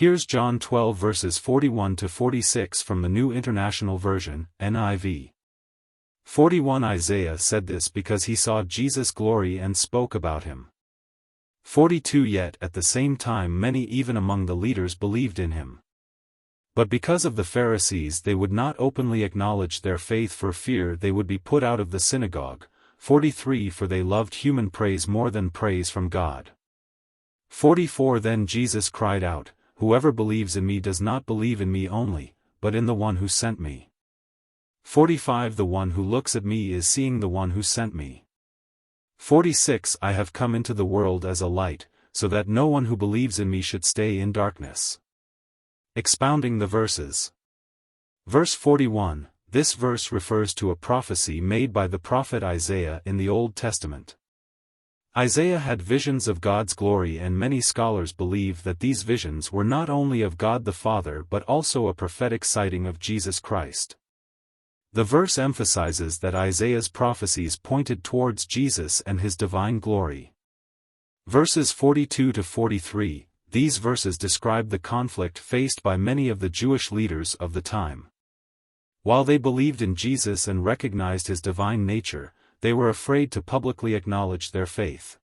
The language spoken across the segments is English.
Here's John 12 verses 41 to 46 from the New International Version, NIV. 41 Isaiah said this because he saw Jesus' glory and spoke about him. 42 Yet at the same time many even among the leaders believed in him. But because of the Pharisees they would not openly acknowledge their faith for fear they would be put out of the synagogue. 43 For they loved human praise more than praise from God. 44 Then Jesus cried out, Whoever believes in me does not believe in me only, but in the one who sent me. 45 The one who looks at me is seeing the one who sent me. 46 I have come into the world as a light, so that no one who believes in me should stay in darkness. Expounding the verses. Verse 41, this verse refers to a prophecy made by the prophet Isaiah in the Old Testament. Isaiah had visions of God's glory, and many scholars believe that these visions were not only of God the Father but also a prophetic sighting of Jesus Christ. The verse emphasizes that Isaiah's prophecies pointed towards Jesus and his divine glory. Verses 42 to 43, these verses describe the conflict faced by many of the Jewish leaders of the time. While they believed in Jesus and recognized his divine nature, they were afraid to publicly acknowledge their faith.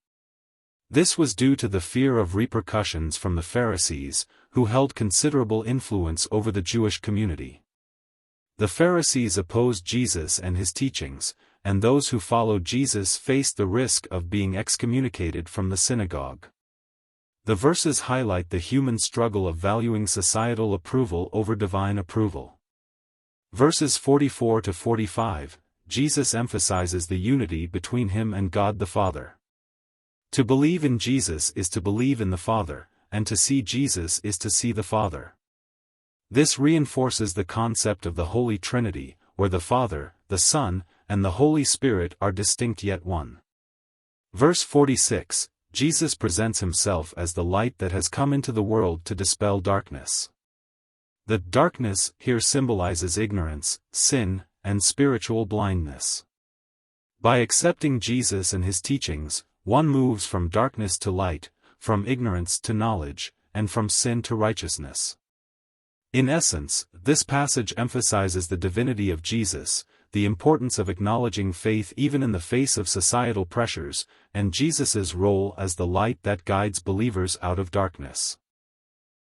This was due to the fear of repercussions from the Pharisees, who held considerable influence over the Jewish community. The Pharisees opposed Jesus and his teachings, and those who followed Jesus faced the risk of being excommunicated from the synagogue. The verses highlight the human struggle of valuing societal approval over divine approval. Verses 44 to 45, Jesus emphasizes the unity between him and God the Father. To believe in Jesus is to believe in the Father, and to see Jesus is to see the Father. This reinforces the concept of the Holy Trinity, where the Father, the Son, and the Holy Spirit are distinct yet one. Verse 46, Jesus presents himself as the light that has come into the world to dispel darkness. The darkness here symbolizes ignorance, sin, and spiritual blindness. By accepting Jesus and his teachings, one moves from darkness to light, from ignorance to knowledge, and from sin to righteousness. In essence, this passage emphasizes the divinity of Jesus, the importance of acknowledging faith even in the face of societal pressures, and Jesus's role as the light that guides believers out of darkness.